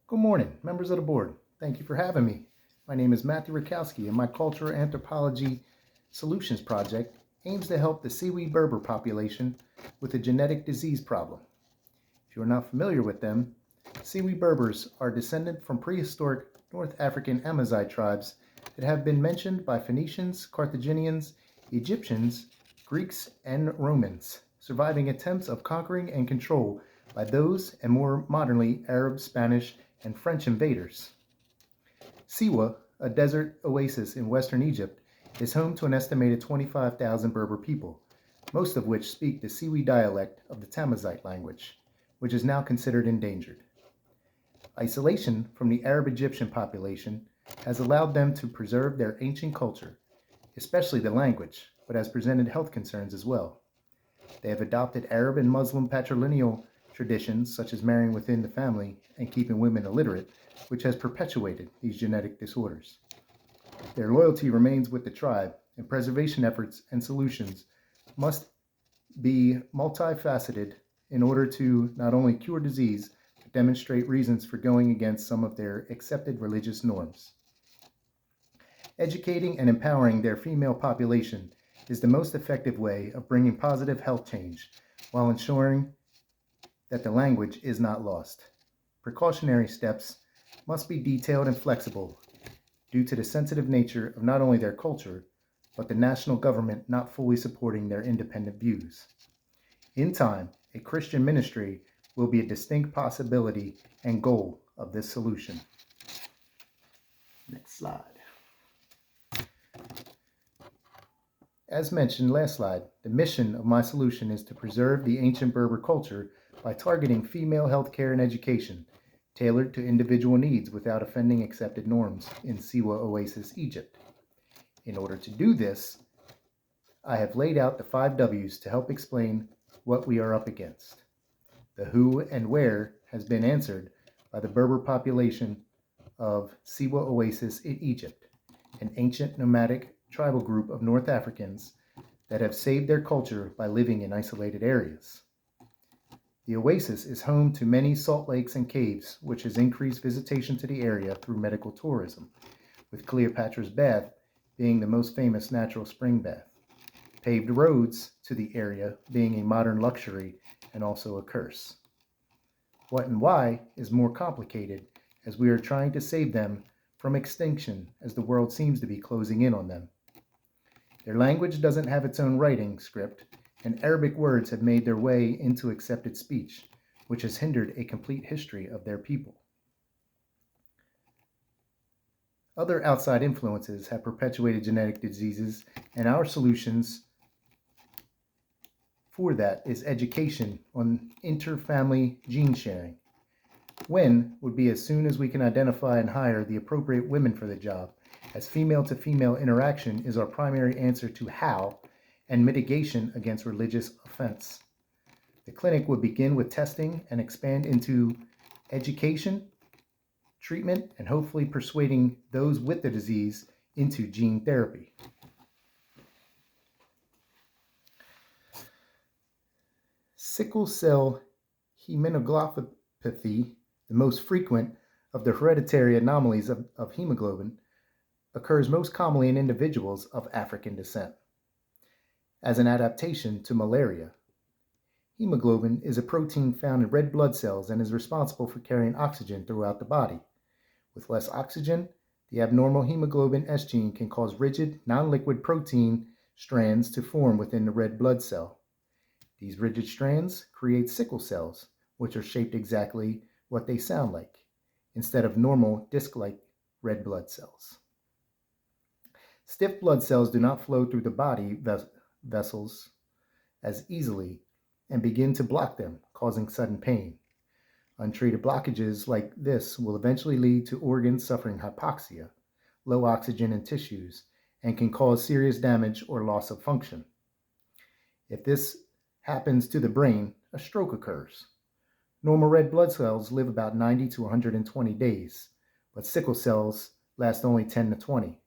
Good morning, members of the board. Thank you for having me. My name is Matthew Rakowski, and my Cultural Anthropology Solutions Project aims to help the Siwi Berber population with a genetic disease problem. If you are not familiar with them, Siwi Berbers are descended from prehistoric North African Amazigh tribes that have been mentioned by Phoenicians, Carthaginians, Egyptians, Greeks, and Romans, surviving attempts of conquering and control by those and more modernly Arab, Spanish, and French invaders. Siwa, a desert oasis in western Egypt, is home to an estimated 25,000 Berber people, most of which speak the Siwi dialect of the Tamazight language, which is now considered endangered. Isolation from the Arab Egyptian population has allowed them to preserve their ancient culture, especially the language, but has presented health concerns as well. They have adopted Arab and Muslim patrilineal traditions such as marrying within the family and keeping women illiterate, which has perpetuated these genetic disorders. Their loyalty remains with the tribe, and preservation efforts and solutions must be multifaceted in order to not only cure disease, but demonstrate reasons for going against some of their accepted religious norms. Educating and empowering their female population is the most effective way of bringing positive health change while ensuring that the language is not lost. Precautionary steps must be detailed and flexible due to the sensitive nature of not only their culture, but the national government not fully supporting their independent views. In time, a Christian ministry will be a distinct possibility and goal of this solution. Next slide. As mentioned last slide, the mission of my solution is to preserve the ancient Berber culture by targeting female healthcare and education, tailored to individual needs without offending accepted norms in Siwa Oasis, Egypt. In order to do this, I have laid out the 5 W's to help explain what we are up against. The who and where has been answered by the Berber population of Siwa Oasis in Egypt, an ancient nomadic tribal group of North Africans that have saved their culture by living in isolated areas. The oasis is home to many salt lakes and caves, which has increased visitation to the area through medical tourism, with Cleopatra's Bath being the most famous natural spring bath. Paved roads to the area being a modern luxury and also a curse. What and why is more complicated, as we are trying to save them from extinction as the world seems to be closing in on them. Their language doesn't have its own writing script, and Arabic words have made their way into accepted speech, which has hindered a complete history of their people. Other outside influences have perpetuated genetic diseases, and our solutions for that is education on inter-family gene sharing. When would be as soon as we can identify and hire the appropriate women for the job, as female-to-female interaction is our primary answer to how and mitigation against religious offense. The clinic would begin with testing and expand into education, treatment, and hopefully persuading those with the disease into gene therapy. Sickle cell hematoglobinopathy, the most frequent of the hereditary anomalies of hemoglobin, occurs most commonly in individuals of African descent. As an adaptation to malaria, hemoglobin is a protein found in red blood cells and is responsible for carrying oxygen throughout the body. With less oxygen, the abnormal hemoglobin S gene can cause rigid, non-liquid protein strands to form within the red blood cell. These rigid strands create sickle cells, which are shaped exactly what they sound like, instead of normal disc-like red blood cells. Stiff blood cells do not flow through the body vessels as easily and begin to block them, causing sudden pain. Untreated blockages like this will eventually lead to organs suffering hypoxia, low oxygen in tissues, and can cause serious damage or loss of function. If this happens to the brain, a stroke occurs. Normal red blood cells live about 90 to 120 days, but sickle cells last only 10 to 20.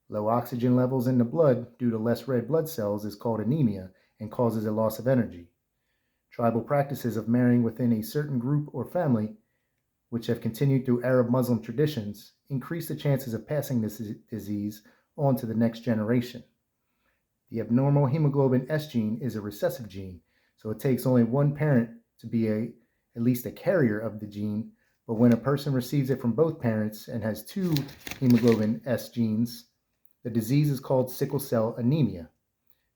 Low oxygen levels in the blood due to less red blood cells is called anemia and causes a loss of energy. Tribal practices of marrying within a certain group or family which have continued through Arab Muslim traditions, increase the chances of passing this disease on to the next generation. The abnormal hemoglobin S gene is a recessive gene, so it takes only one parent to be at least a carrier of the gene, but when a person receives it from both parents and has two hemoglobin S genes, the disease is called sickle cell anemia.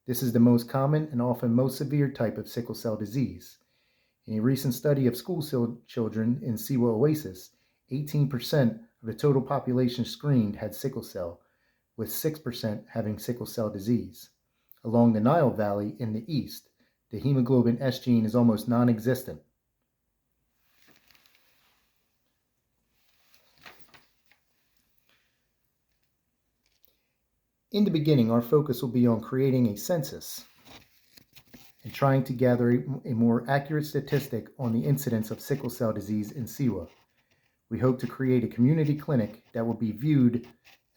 This is the most common and often most severe type of sickle cell disease. In a recent study of school children in Siwa Oasis, 18% of the total population screened had sickle cell, with 6% having sickle cell disease. Along the Nile Valley in the east, the hemoglobin S gene is almost non-existent. In the beginning, our focus will be on creating a census and trying to gather a more accurate statistic on the incidence of sickle cell disease in Siwa. We hope to create a community clinic that will be viewed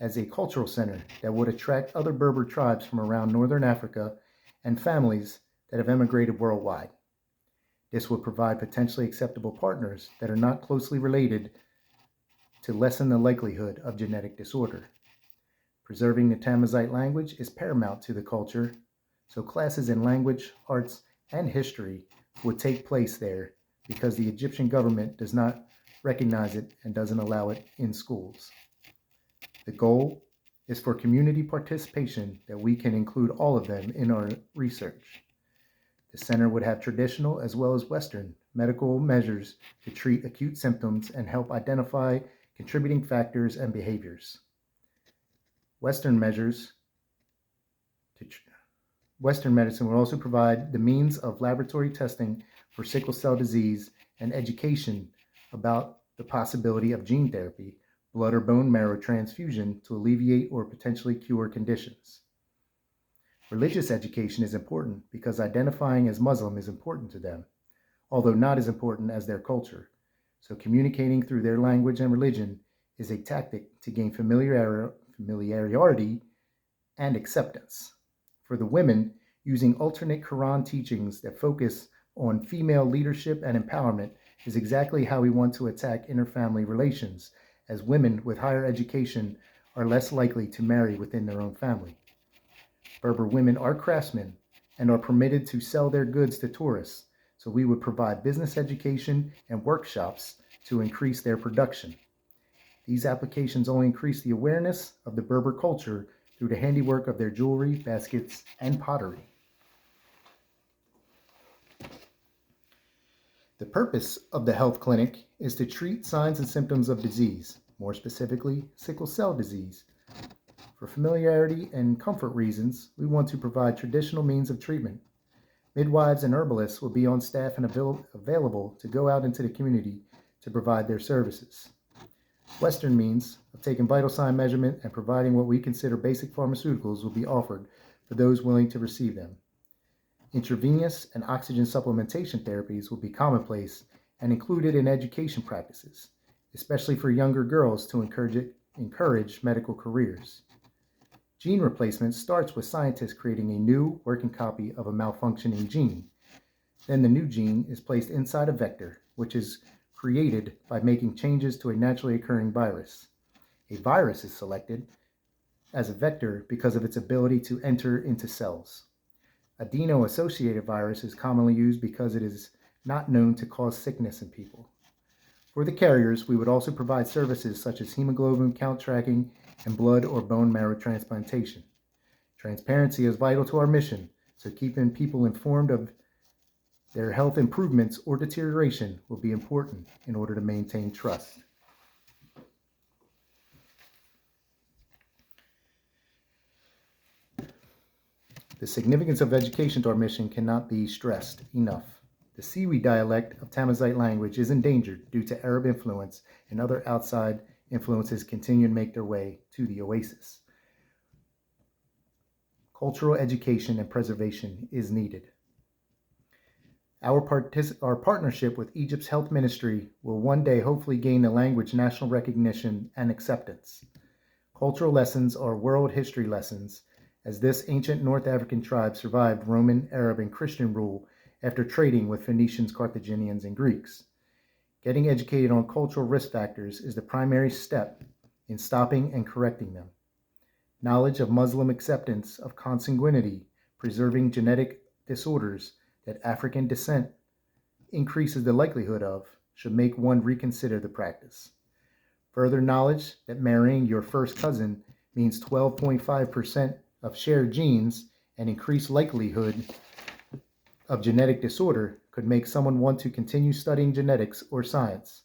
as a cultural center that would attract other Berber tribes from around Northern Africa and families that have emigrated worldwide. This would provide potentially acceptable partners that are not closely related to lessen the likelihood of genetic disorder. Preserving the Tamazight language is paramount to the culture, so classes in language, arts, and history would take place there because the Egyptian government does not recognize it and doesn't allow it in schools. The goal is for community participation that we can include all of them in our research. The center would have traditional as well as Western medical measures to treat acute symptoms and help identify contributing factors and behaviors. Western medicine will also provide the means of laboratory testing for sickle cell disease and education about the possibility of gene therapy, blood or bone marrow transfusion to alleviate or potentially cure conditions. Religious education is important because identifying as Muslim is important to them, although not as important as their culture. So communicating through their language and religion is a tactic to gain familiarity and acceptance. For the women, using alternate Quran teachings that focus on female leadership and empowerment is exactly how we want to attack interfamily relations, as women with higher education are less likely to marry within their own family. Berber women are craftsmen and are permitted to sell their goods to tourists, so we would provide business education and workshops to increase their production. These applications only increase the awareness of the Berber culture through the handiwork of their jewelry, baskets, and pottery. The purpose of the health clinic is to treat signs and symptoms of disease, more specifically, sickle cell disease. For familiarity and comfort reasons, we want to provide traditional means of treatment. Midwives and herbalists will be on staff and available to go out into the community to provide their services. Western means of taking vital sign measurement and providing what we consider basic pharmaceuticals will be offered for those willing to receive them. Intravenous and oxygen supplementation therapies will be commonplace and included in education practices, especially for younger girls to encourage medical careers. Gene replacement starts with scientists creating a new working copy of a malfunctioning gene. Then the new gene is placed inside a vector, which is created by making changes to a naturally occurring virus. A virus is selected as a vector because of its ability to enter into cells. Adeno-associated virus is commonly used because it is not known to cause sickness in people. For the carriers, we would also provide services such as hemoglobin count tracking and blood or bone marrow transplantation. Transparency is vital to our mission, so keeping people informed of their health improvements or deterioration will be important in order to maintain trust. The significance of education to our mission cannot be stressed enough. The Siwi dialect of Tamazight language is endangered due to Arab influence, and other outside influences continue to make their way to the oasis. Cultural education and preservation is needed. Our partnership with Egypt's health ministry will one day hopefully gain the language national recognition and acceptance. Cultural lessons are world history lessons, as this ancient North African tribe survived Roman, Arab, and Christian rule after trading with Phoenicians, Carthaginians, and Greeks. Getting educated on cultural risk factors is the primary step in stopping and correcting them. Knowledge of Muslim acceptance of consanguinity, preserving genetic disorders that African descent increases the likelihood of, should make one reconsider the practice. Further knowledge that marrying your first cousin means 12.5% of shared genes and increased likelihood of genetic disorder could make someone want to continue studying genetics or science.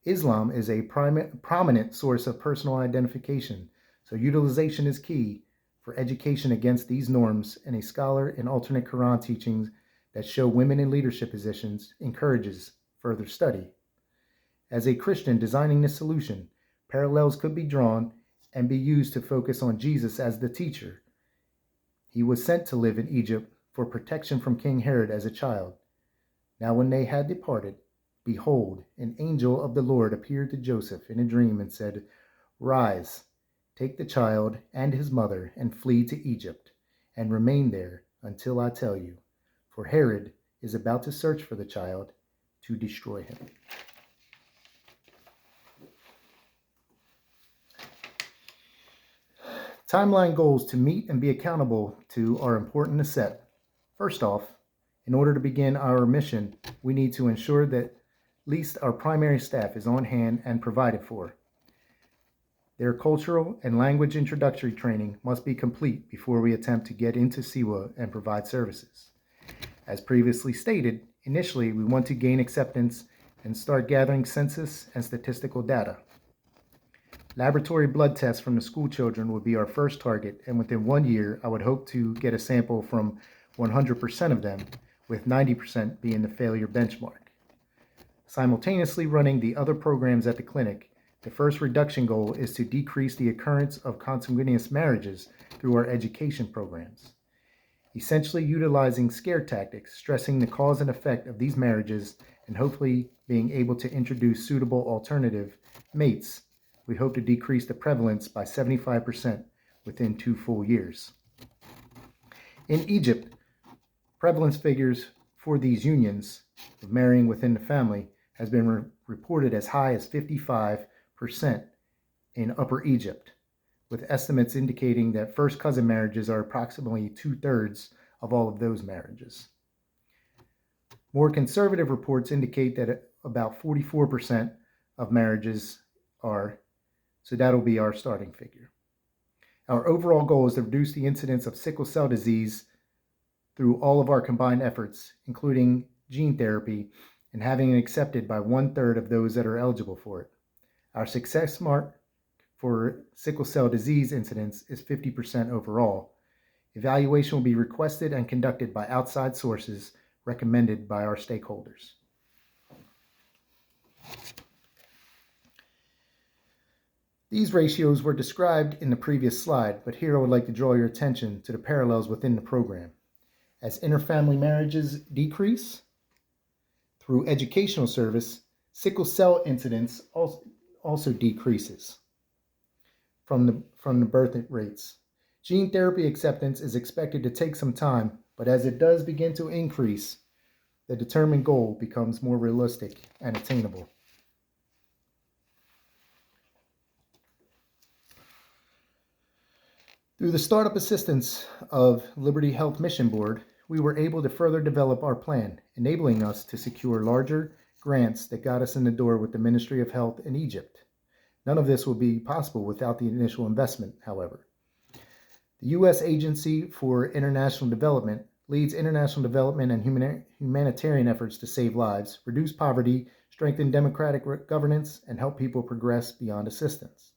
Islam is a prominent source of personal identification, so utilization is key for education against these norms, and a scholar in alternate Quran teachings that show women in leadership positions encourages further study. As a Christian designing this solution, parallels could be drawn and be used to focus on Jesus as the teacher. He was sent to live in Egypt for protection from King Herod as a child. Now when they had departed, behold, an angel of the Lord appeared to Joseph in a dream and said, Rise, take the child and his mother and flee to Egypt, and remain there until I tell you, for Herod is about to search for the child to destroy him. Timeline goals to meet and be accountable to are important to set. First off, in order to begin our mission, we need to ensure that at least our primary staff is on hand and provided for. Their cultural and language introductory training must be complete before we attempt to get into Siwa and provide services. As previously stated, initially we want to gain acceptance and start gathering census and statistical data. Laboratory blood tests from the school children would be our first target, and within 1 year, I would hope to get a sample from 100% of them, with 90% being the failure benchmark. Simultaneously running the other programs at the clinic, the first reduction goal is to decrease the occurrence of consanguineous marriages through our education programs. Essentially utilizing scare tactics, stressing the cause and effect of these marriages, and hopefully being able to introduce suitable alternative mates, we hope to decrease the prevalence by 75% within 2 full years. In Egypt, prevalence figures for these unions of marrying within the family has been reported as high as 55% in Upper Egypt, with estimates indicating that first cousin marriages are approximately 2/3 of all of those marriages. More conservative reports indicate that about 44% of marriages are, so that'll be our starting figure. Our overall goal is to reduce the incidence of sickle cell disease through all of our combined efforts, including gene therapy, and having it accepted by 1/3 of those that are eligible for it. Our success mark for sickle cell disease incidence is 50% overall. Evaluation will be requested and conducted by outside sources recommended by our stakeholders. These ratios were described in the previous slide, but here I would like to draw your attention to the parallels within the program. As interfamily marriages decrease through educational service, sickle cell incidence also decreases from the birth rates. Gene therapy acceptance is expected to take some time, but as it does begin to increase, the determined goal becomes more realistic and attainable. Through the startup assistance of Liberty Health Mission Board, we were able to further develop our plan, enabling us to secure larger grants that got us in the door with the Ministry of Health in Egypt. None of this would be possible without the initial investment, however. The U.S. Agency for International Development leads international development and humanitarian efforts to save lives, reduce poverty, strengthen democratic governance, and help people progress beyond assistance.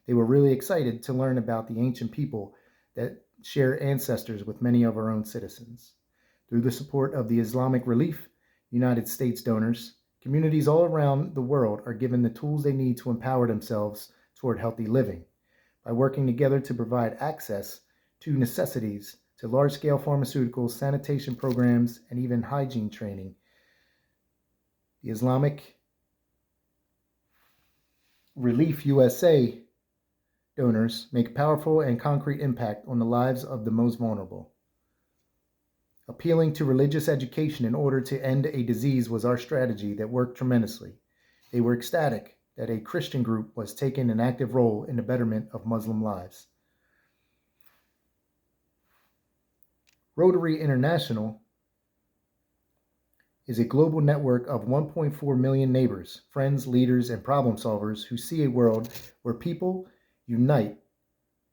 They were really excited to learn about the ancient people that share ancestors with many of our own citizens. Through the support of the Islamic Relief United States donors, communities all around the world are given the tools they need to empower themselves toward healthy living. By working together to provide access to necessities, to large-scale pharmaceuticals, sanitation programs, and even hygiene training, the Islamic Relief USA donors make a powerful and concrete impact on the lives of the most vulnerable. Appealing to religious education in order to end a disease was our strategy that worked tremendously. They were ecstatic that a Christian group was taking an active role in the betterment of Muslim lives. Rotary International is a global network of 1.4 million neighbors, friends, leaders, and problem solvers who see a world where people unite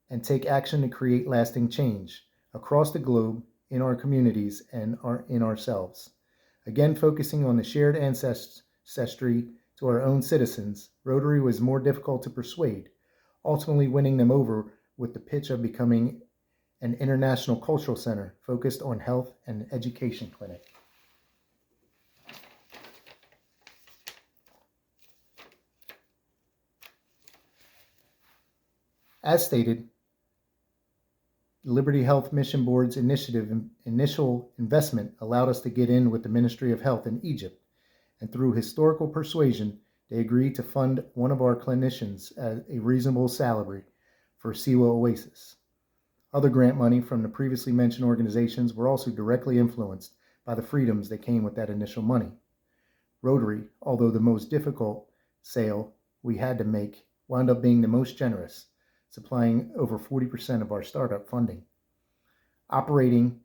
and take action to create lasting change across the globe, in our communities, and in ourselves. Again, focusing on the shared ancestry to our own citizens, Rotary was more difficult to persuade, ultimately winning them over with the pitch of becoming an international cultural center focused on health and education clinic. As stated, the Liberty Health Mission Board's initial investment allowed us to get in with the Ministry of Health in Egypt, and through historical persuasion, they agreed to fund one of our clinicians at a reasonable salary for Siwa Oasis. Other grant money from the previously mentioned organizations were also directly influenced by the freedoms that came with that initial money. Rotary, although the most difficult sale we had to make, wound up being the most generous, supplying over 40% of our startup funding. Operating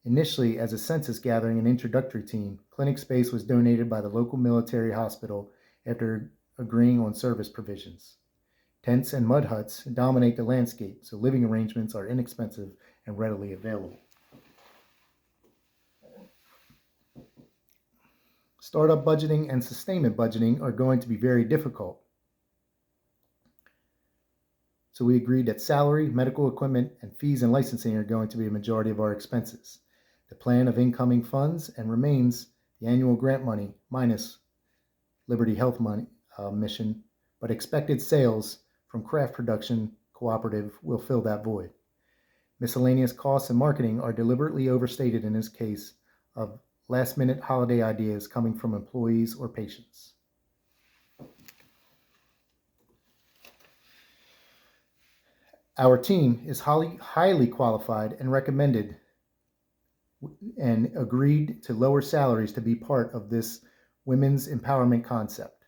initially as a census gathering and introductory team, clinic space was donated by the local military hospital after agreeing on service provisions. Tents and mud huts dominate the landscape, so living arrangements are inexpensive and readily available. Startup budgeting and sustainment budgeting are going to be very difficult. So we agreed that salary, medical equipment, and fees and licensing are going to be a majority of our expenses. The plan of incoming funds and remains the annual grant money minus Liberty Health money, mission, but expected sales from craft production cooperative will fill that void. Miscellaneous costs and marketing are deliberately overstated in this case of last-minute holiday ideas coming from employees or patients. Our team is highly qualified and recommended and agreed to lower salaries to be part of this women's empowerment concept.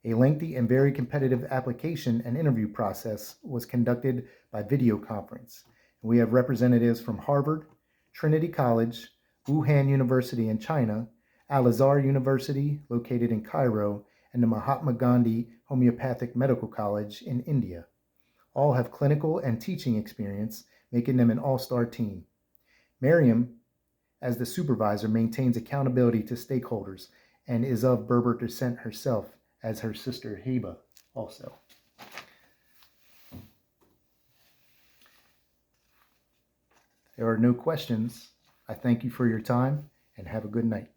A lengthy and very competitive application and interview process was conducted by video conference. We have representatives from Harvard, Trinity College, Wuhan University in China, Al-Azhar University located in Cairo, and the Mahatma Gandhi Homeopathic Medical College in India. All have clinical and teaching experience, making them an all-star team. Miriam, as the supervisor, maintains accountability to stakeholders and is of Berber descent herself, as her sister Heba also. There are no questions. I thank you for your time and have a good night.